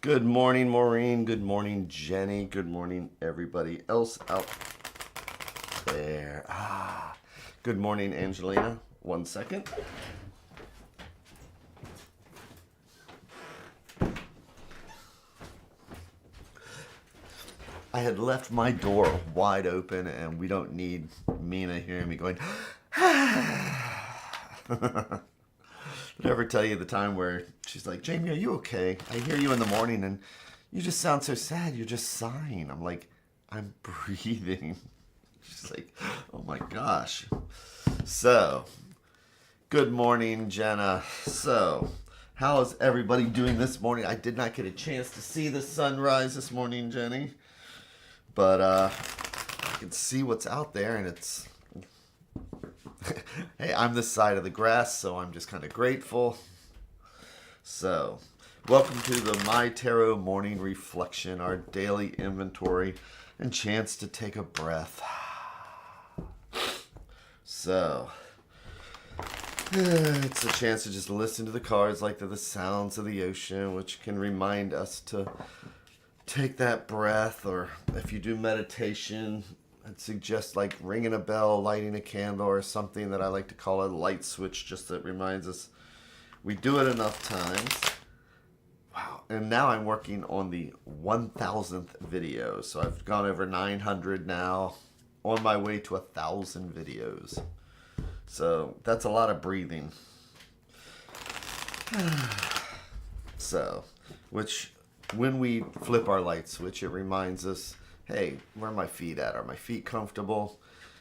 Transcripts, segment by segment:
Good morning, Maureen. Good morning, Jenny. Good morning, everybody else out there. Good morning, Angelina. 1 second. I had left my door wide open, and we don't need Mina hearing me going, Did I ever tell you the time where she's like, Jamie, are you okay? I hear you in the morning and you just sound so sad. You're just sighing. I'm like, I'm breathing. She's like, oh my gosh. So, good morning, Jenna. So, how is everybody doing this morning? I did not get a chance to see the sunrise this morning, Jenny. But I can see what's out there and it's... Hey, I'm this side of the grass, so I'm just kind of grateful. So, welcome to the MyTarot morning reflection, our daily inventory, and chance to take a breath. So, it's a chance to just listen to the cards like they're the sounds of the ocean, which can remind us to take that breath, or if you do meditation, I'd suggest like ringing a bell, lighting a candle, or something that I like to call a light switch, just that reminds us we do it enough times. Wow. And now I'm working on the 1000th video. So I've gone over 900 now, on my way to 1,000 videos. So that's a lot of breathing. So, which when we flip our light switch, it reminds us, hey, where are my feet at? Are my feet comfortable?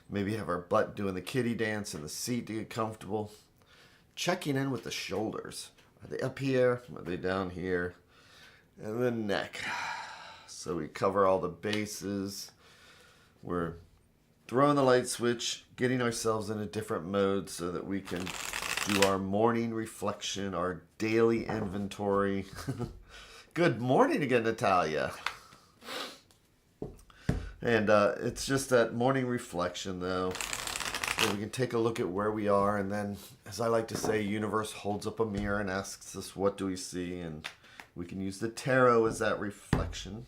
Maybe have our butt doing the kitty dance in the seat to get comfortable. Checking in with the shoulders. Are they up here? Are they down here? And the neck. So we cover all the bases. We're throwing the light switch, getting ourselves in a different mode so that we can do our morning reflection, our daily inventory. Good morning again, Natalia. And it's just that morning reflection, though, where we can take a look at where we are. And then, as I like to say, universe holds up a mirror and asks us, what do we see? And we can use the tarot as that reflection.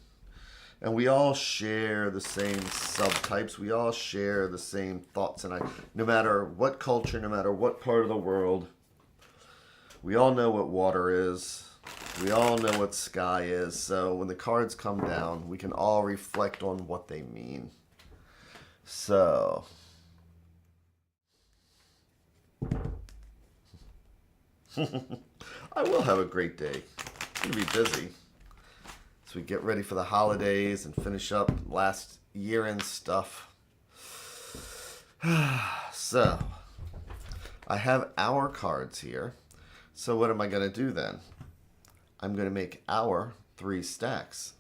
And we all share the same subtypes. We all share the same thoughts. And no matter what culture, no matter what part of the world, we all know what water is. We all know what sky is, so when the cards come down, we can all reflect on what they mean. So, I will have a great day. It's going to be busy as we get ready for the holidays and finish up last year-end stuff. So, I have our cards here. So what am I going to do then? I'm going to make our 3 stacks.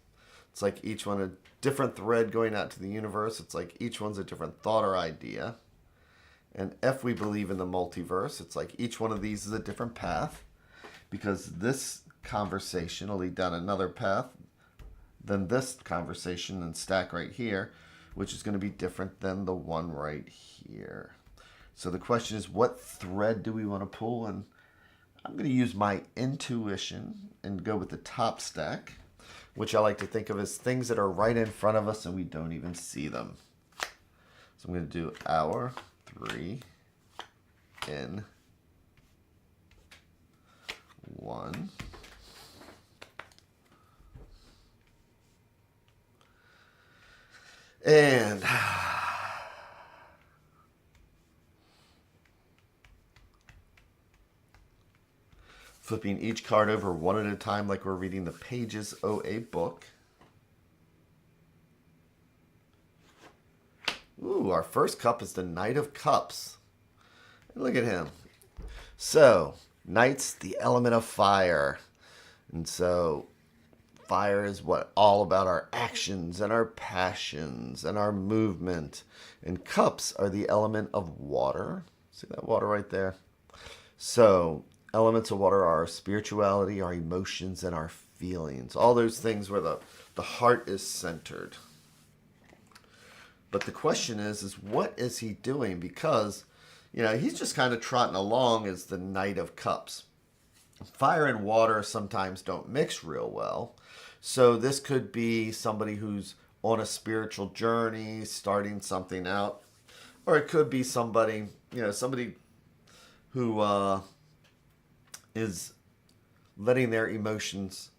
It's like each one a different thread going out to the universe. It's like each one's a different thought or idea. And if we believe in the multiverse, it's like each one of these is a different path, because this conversation will lead down another path than this conversation and stack right here, which is going to be different than the one right here. So the question is, what thread do we want to pull? And I'm going to use my intuition and go with the top stack, which I like to think of as things that are right in front of us and we don't even see them. So I'm going to do our 3 in 1. And flipping each card over one at a time like we're reading the pages of a book. Ooh, our first cup is the Knight of Cups. And look at him. So, Knight's the element of fire. And so, fire is what all about our actions and our passions and our movement. And cups are the element of water. See that water right there? So, elements of water are our spirituality, our emotions, and our feelings. All those things where the heart is centered. But the question is what is he doing? Because, he's just kind of trotting along as the Knight of Cups. fire and water sometimes don't mix real well. So this could be somebody who's on a spiritual journey, starting something out, or it could be somebody, somebody who is letting their emotions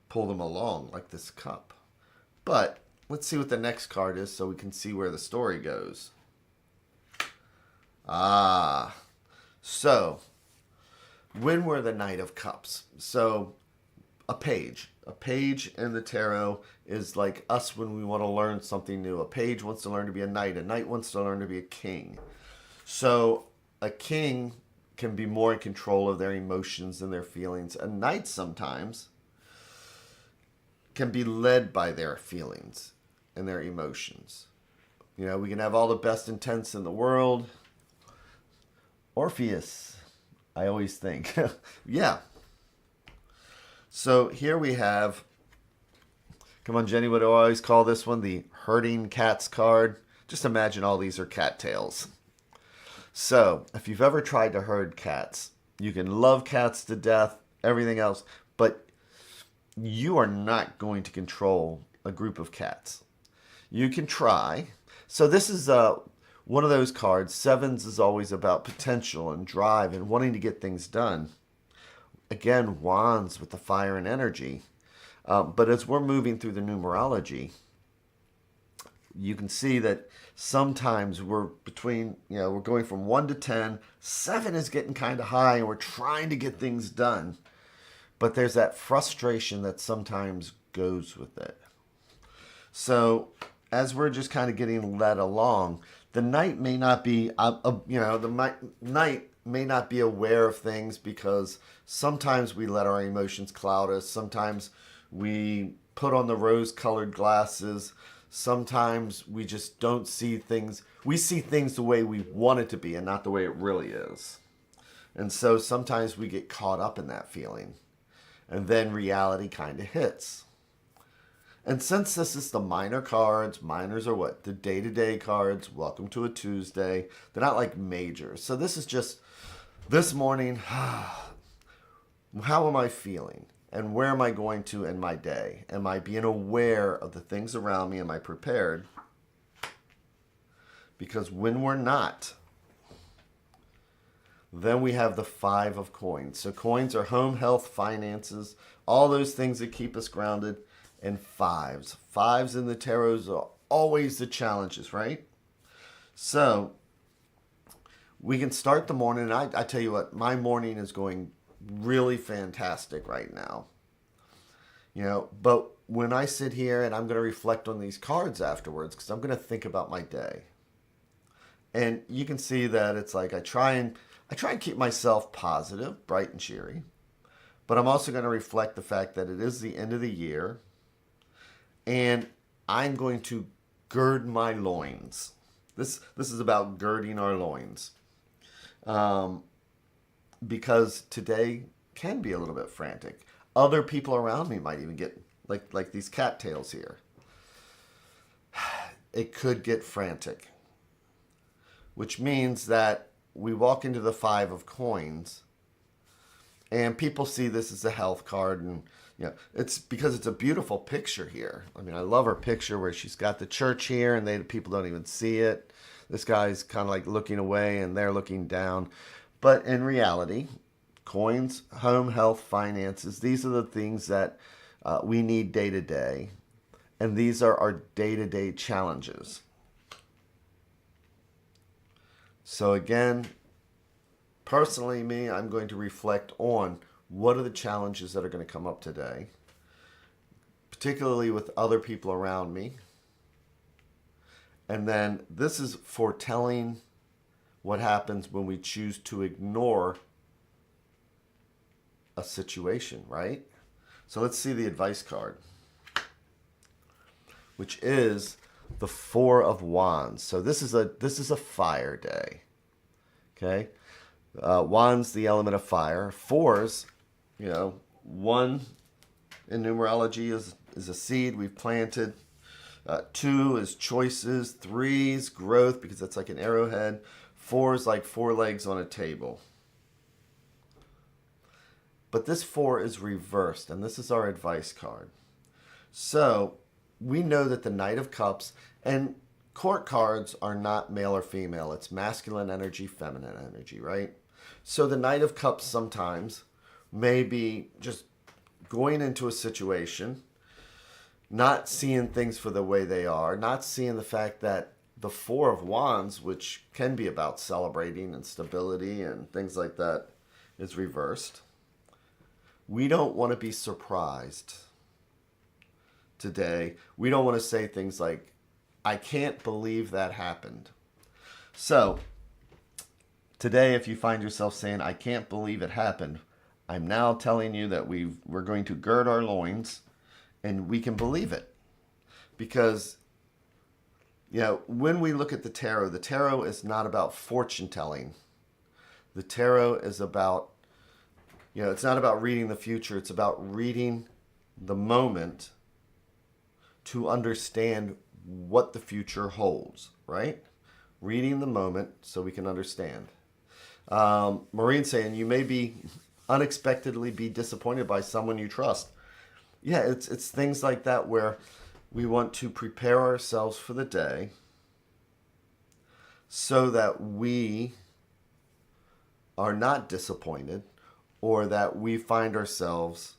pull them along, like this cup. But let's see what the next card is so we can see where the story goes. So when we're the Knight of Cups, so a page in the tarot is like us when we want to learn something new. A page wants to learn to be a knight wants to learn to be a king. So a king can be more in control of their emotions and their feelings. A knight sometimes can be led by their feelings and their emotions. We can have all the best intents in the world. Orpheus, I always think. Yeah. So here we have, come on, Jenny, what do I always call this one? The herding cats card. Just imagine all these are cattails. So if you've ever tried to herd cats, you can love cats to death, everything else, but you are not going to control a group of cats. You can try. So this is one of those cards. Sevens is always about potential and drive and wanting to get things done. Again, wands with the fire and energy. But as we're moving through the numerology, you can see that sometimes we're between, we're going from 1 to 10. 7 is getting kind of high and we're trying to get things done. But there's that frustration that sometimes goes with it. So as we're just kind of getting led along, the knight may not be, knight may not be aware of things because sometimes we let our emotions cloud us. Sometimes we put on the rose-colored glasses. Sometimes we just don't see things. We see things the way we want it to be and not the way it really is. And so sometimes we get caught up in that feeling. And then reality kind of hits. And since this is the minor cards, minors are what? The day-to-day cards. Welcome to a Tuesday. They're not like majors. So this is just this morning. How am I feeling? And where am I going to in my day? Am I being aware of the things around me? Am I prepared? Because when we're not, then we have the 5 of coins. So coins are home, health, finances, all those things that keep us grounded. And 5s. 5s in the tarots are always the challenges, right? So we can start the morning. And I tell you what, my morning is going really fantastic right now. But when I sit here and I'm going to reflect on these cards afterwards, because I'm going to think about my day. And you can see that it's like I try and keep myself positive, bright and cheery. But I'm also going to reflect the fact that it is the end of the year. And I'm going to gird my loins. This is about girding our loins. Because today can be a little bit frantic. Other people around me might even get like these cattails here. It could get frantic. Which means that we walk into the 5 of coins and people see this as a health card, and it's because it's a beautiful picture here. I mean, I love her picture where she's got the church here and people don't even see it. This guy's kind of like looking away and they're looking down. But in reality, coins, home, health, finances, these are the things that we need day to day. And these are our day-to-day challenges. So again, personally, I'm going to reflect on what are the challenges that are going to come up today, particularly with other people around me. And then this is foretelling what happens when we choose to ignore a situation, right? So let's see the advice card, which is the 4 of Wands. So this is a fire day. Okay? Wands, the element of fire. 4s, 1 in numerology is a seed we've planted. 2 is choices. 3 is growth, because that's like an arrowhead. 4 is like 4 legs on a table. But this 4 is reversed, and this is our advice card. So we know that the Knight of Cups, and court cards are not male or female. It's masculine energy, feminine energy, right? So the Knight of Cups sometimes may be just going into a situation, not seeing things for the way they are, not seeing the fact that the 4 of Wands, which can be about celebrating and stability and things like that, is reversed. We don't want to be surprised today. We don't want to say things like, I can't believe that happened. So today, if you find yourself saying, I can't believe it happened, I'm now telling you that we're going to gird our loins and we can believe it. Because, you know, when we look at the tarot is not about fortune telling. The tarot is about, you know, it's not about reading the future. It's about reading the moment to understand what the future holds, right? Reading the moment so we can understand. Maureen saying, you may be unexpectedly be disappointed by someone you trust. Yeah, it's things like that where we want to prepare ourselves for the day so that we are not disappointed, or that we find ourselves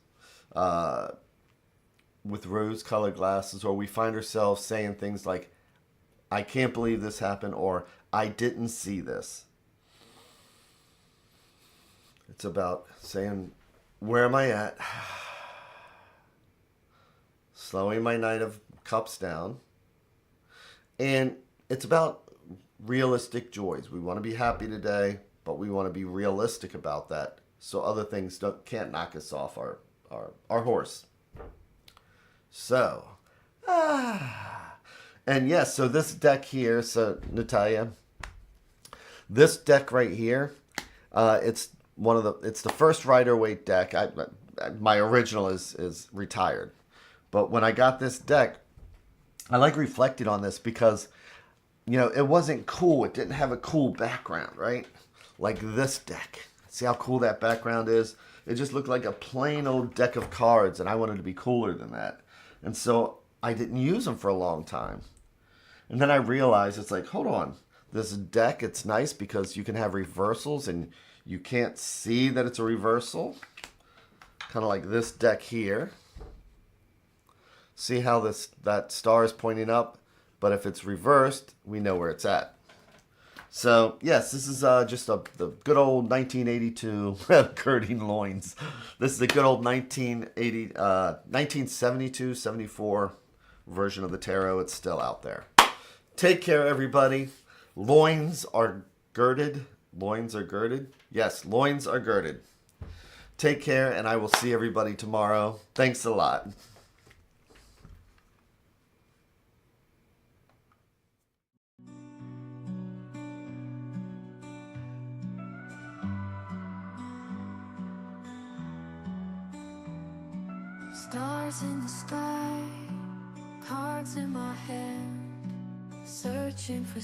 with rose-colored glasses, or we find ourselves saying things like, I can't believe this happened, or I didn't see this. It's about saying, where am I at? Slowing my Knight of Cups down. And it's about realistic joys. We want to be happy today, but we want to be realistic about that so other things can't knock us off our horse. So, and yes, so this deck here, so Natalia, this deck right here, it's the first Rider-Waite deck. My original is retired, but when I got this deck, I like reflected on this because, you know, it wasn't cool. It didn't have a cool background, right? Like this deck. See how cool that background is? It just looked like a plain old deck of cards, and I wanted to be cooler than that. And so I didn't use them for a long time. And then I realized, it's like, hold on. This deck, it's nice because you can have reversals and you can't see that it's a reversal. Kind of like this deck here. See how that star is pointing up? But if it's reversed, we know where it's at. So, yes, this is just the good old 1982 girding loins. This is the good old 1972, 74 version of the tarot. It's still out there. Take care, everybody. Loins are girded. Loins are girded. Yes, loins are girded. Take care, and I will see everybody tomorrow. Thanks a lot. Stars in the sky, cards in my hand, searching for